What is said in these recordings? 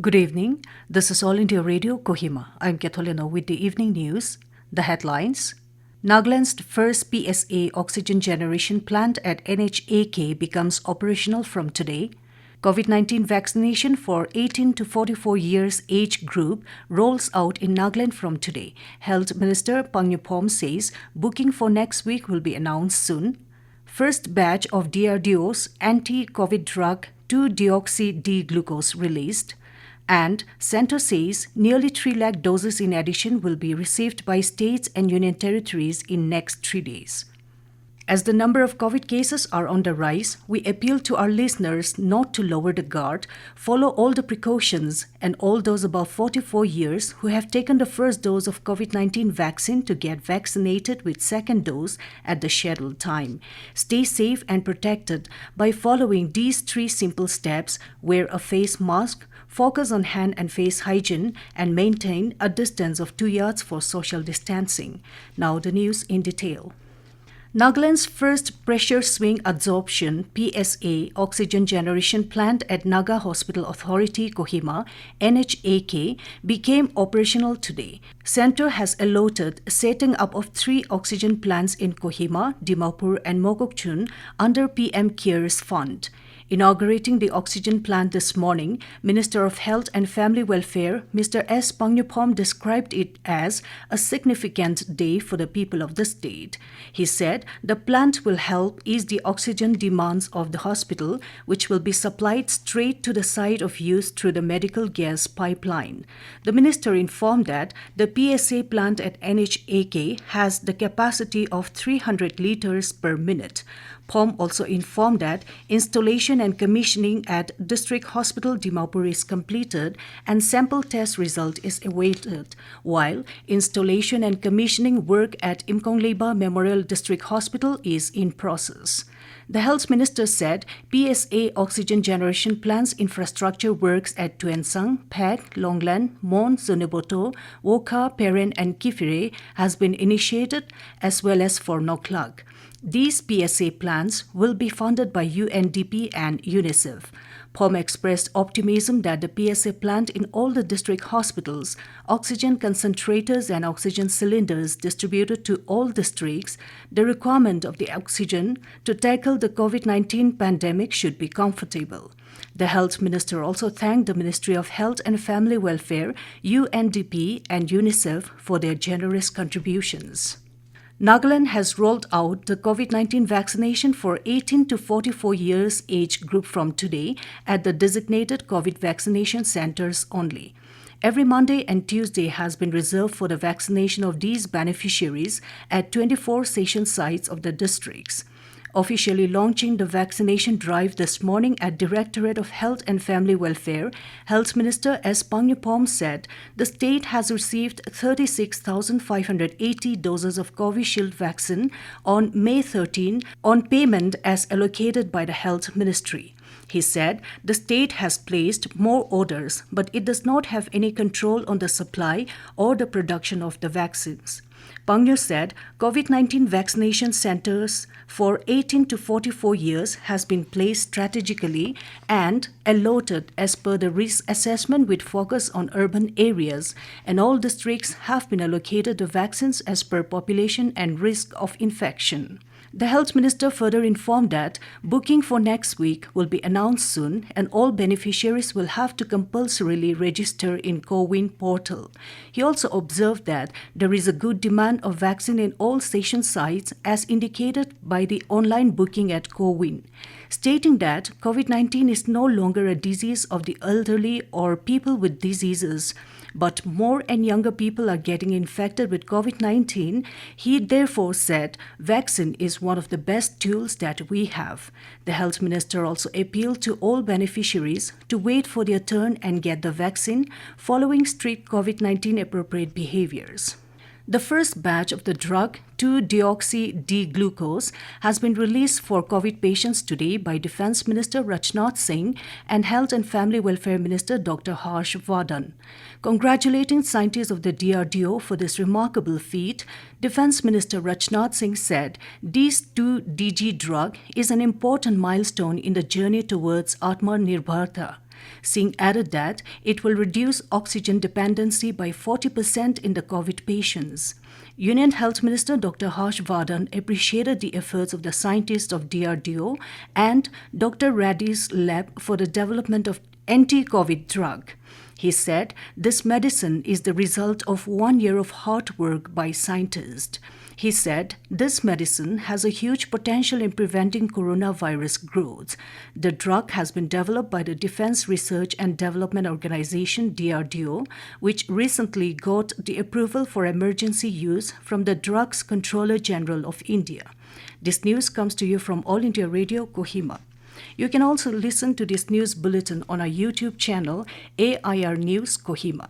Good evening. This is All India Radio, Kohima. I'm Katholina with the evening news. The headlines. Nagaland's first PSA oxygen generation plant at NHAK becomes operational from today. COVID-19 vaccination for 18 to 44 years age group rolls out in Nagaland from today. Health Minister Pangnapom says booking for next week will be announced soon. First batch of DRDO's anti-COVID drug 2-deoxy-D-glucose released. And Centre says nearly 3 lakh doses in addition will be received by states and union territories in next 3 days. As the number of COVID cases are on the rise, we appeal to our listeners not to lower the guard, follow all the precautions, and all those above 44 years who have taken the first dose of COVID-19 vaccine to get vaccinated with second dose at the scheduled time. Stay safe and protected by following these 3 simple steps: wear a face mask, focus on hand and face hygiene, and maintain a distance of 2 yards for social distancing. Now the news in detail. Nagaland's first pressure swing adsorption PSA oxygen generation plant at Naga Hospital Authority, Kohima, NHAK, became operational today. Centre has allotted setting up of 3 oxygen plants in Kohima, Dimapur and Mokokchung under PM CARES Fund. Inaugurating the oxygen plant this morning, Minister of Health and Family Welfare, Mr. S. Pangnapom, described it as a significant day for the people of the state. He said the plant will help ease the oxygen demands of the hospital, which will be supplied straight to the site of use through the medical gas pipeline. The minister informed that the PSA plant at NHAK has the capacity of 300 litres per minute. Pom also informed that installation and commissioning at District Hospital Dimapur is completed and sample test result is awaited, while installation and commissioning work at Imkongleba Memorial District Hospital is in process. The Health Minister said PSA oxygen generation plants infrastructure works at Tuensang, Phek, Longland, Mon, Zuneboto, Woka, Peren and Kifire has been initiated, as well as for Noklag. These PSA plants will be funded by UNDP and UNICEF. Pom expressed optimism that the PSA plant in all the district hospitals, oxygen concentrators and oxygen cylinders distributed to all districts, the requirement of the oxygen to tackle the COVID-19 pandemic should be comfortable. The Health Minister also thanked the Ministry of Health and Family Welfare, UNDP and UNICEF for their generous contributions. Nagaland has rolled out the COVID-19 vaccination for 18 to 44 years age group from today at the designated COVID vaccination centers only. Every Monday and Tuesday has been reserved for the vaccination of these beneficiaries at 24 session sites of the districts. Officially launching the vaccination drive this morning at Directorate of Health and Family Welfare, Health Minister S. Pangnapom said the state has received 36,580 doses of Covishield vaccine on May 13 on payment as allocated by the Health Ministry. He said the state has placed more orders, but it does not have any control on the supply or the production of the vaccines. Pangyo said COVID-19 vaccination centers for 18 to 44 years has been placed strategically and allotted as per the risk assessment with focus on urban areas, and all districts have been allocated the vaccines as per population and risk of infection. The Health Minister further informed that booking for next week will be announced soon and all beneficiaries will have to compulsorily register in CoWIN portal. He also observed that there is a good demand of vaccine in all station sites as indicated by the online booking at CoWIN, stating that COVID-19 is no longer a disease of the elderly or people with diseases, but more and younger people are getting infected with COVID-19. He therefore said vaccine is one of the best tools that we have. The Health Minister also appealed to all beneficiaries to wait for their turn and get the vaccine following strict COVID-19 appropriate behaviors. The first batch of the drug 2-deoxy-D-glucose has been released for COVID patients today by Defence Minister Rajnath Singh and Health and Family Welfare Minister Dr. Harsh Vardhan. Congratulating scientists of the DRDO for this remarkable feat, Defence Minister Rajnath Singh said this 2-DG drug is an important milestone in the journey towards Atma Nirbharta. Singh added that it will reduce oxygen dependency by 40% in the COVID patients. Union Health Minister Dr. Harsh Vardhan appreciated the efforts of the scientists of DRDO and Dr. Reddy's lab for the development of anti-COVID drug. He said this medicine is the result of 1 year of hard work by scientists. He said this medicine has a huge potential in preventing coronavirus growth. The drug has been developed by the Defense Research and Development Organization DRDO, which recently got the approval for emergency use from the Drugs Controller General of India. This news comes to you from All India Radio, Kohima. You can also listen to this news bulletin on our YouTube channel, AIR News Kohima.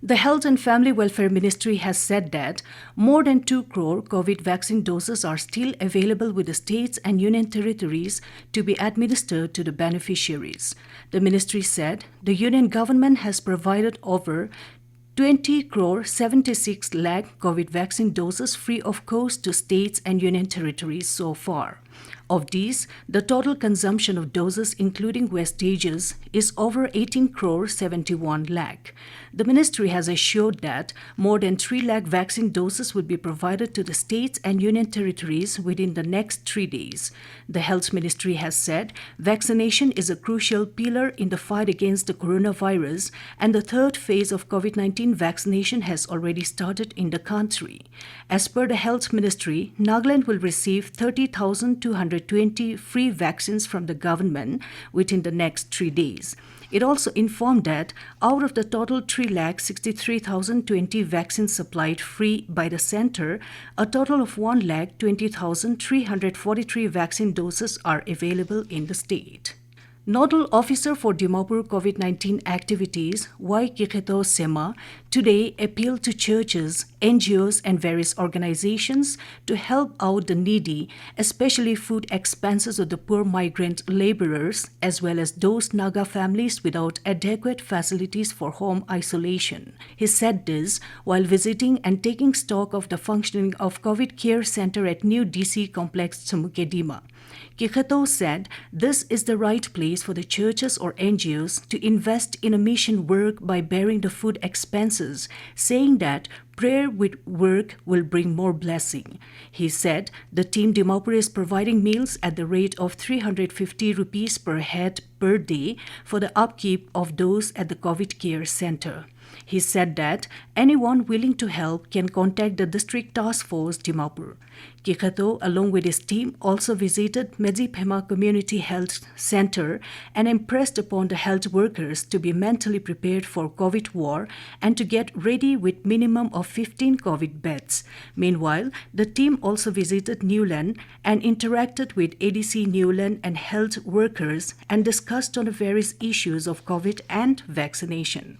The Health and Family Welfare Ministry has said that more than 2 crore COVID vaccine doses are still available with the states and union territories to be administered to the beneficiaries. The ministry said the union government has provided over 20 crore 76 lakh COVID vaccine doses free of cost to states and union territories so far. Of these, the total consumption of doses including wastages is over 18 crore 71 lakh. The ministry has assured that more than 3 lakh vaccine doses will be provided to the states and union territories within the next 3 days. The Health Ministry has said vaccination is a crucial pillar in the fight against the coronavirus, and the third phase of COVID-19 vaccination has already started in the country. As per the Health Ministry, Nagaland will receive 30,220 free vaccines from the government within the next 3 days. It also informed that out of the total 3,63,020 vaccines supplied free by the centre, a total of 1,20,343 vaccine doses are available in the state. Nodal Officer for Dimapur COVID-19 activities, Y. Kikheto Sema, today appealed to churches, NGOs and various organizations to help out the needy, especially food expenses of the poor migrant laborers, as well as those Naga families without adequate facilities for home isolation. He said this while visiting and taking stock of the functioning of COVID Care Center at New DC Complex, Samukedima. Kikheto said this is the right place for the churches or NGOs to invest in a mission work by bearing the food expenses, saying that prayer with work will bring more blessing. He said the team Dimapur is providing meals at the rate of 350 rupees per head per day for the upkeep of those at the COVID Care Center. He said that anyone willing to help can contact the District Task Force Dimapur. Kikheto, along with his team, also visited Medziphema Community Health Center and impressed upon the health workers to be mentally prepared for COVID war and to get ready with minimum of 15 COVID beds. Meanwhile, the team also visited Newland and interacted with ADC Newland and health workers and discussed on the various issues of COVID and vaccination.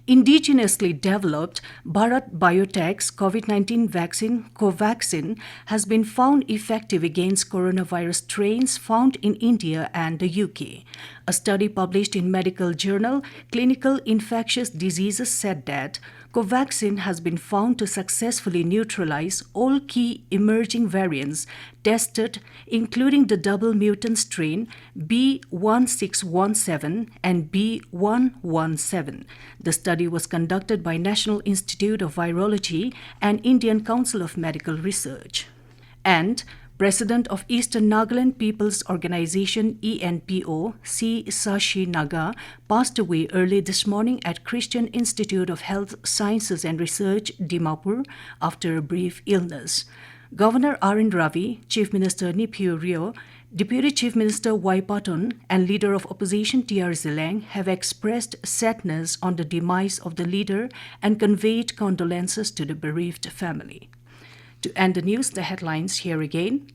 Indigenously developed Bharat Biotech's COVID-19 vaccine, Covaxin, has been found effective against coronavirus strains found in India and the UK. A study published in medical journal Clinical Infectious Diseases said that Covaxin has been found to successfully neutralize all key emerging variants tested, including the double mutant strain B1617 and B117. The study was conducted by National Institute of Virology and Indian Council of Medical Research. And President of Eastern Nagaland People's Organization ENPO, C. Sashi Naga, passed away early this morning at Christian Institute of Health Sciences and Research, Dimapur, after a brief illness. Governor R.N. Ravi, Chief Minister Niphiu Rio, Deputy Chief Minister Y. Patton and Leader of Opposition T.R. Zileng have expressed sadness on the demise of the leader and conveyed condolences to the bereaved family. To end the news, the headlines here again.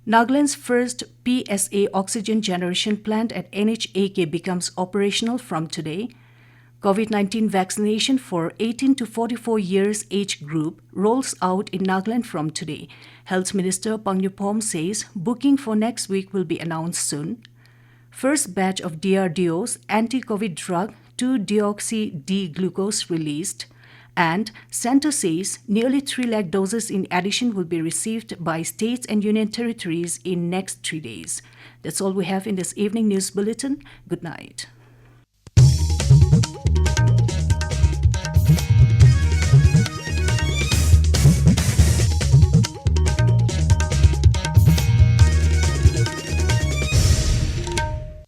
Nagaland's first PSA oxygen generation plant at NHAK becomes operational from today. COVID-19 vaccination for 18 to 44 years age group rolls out in Nagaland from today. Health Minister Pangnupom says booking for next week will be announced soon. First batch of DRDO's anti-COVID drug 2-deoxy-D-glucose released. And Centre says nearly 3 lakh doses in addition will be received by states and union territories in next 3 days. That's all we have in this evening news bulletin. Good night.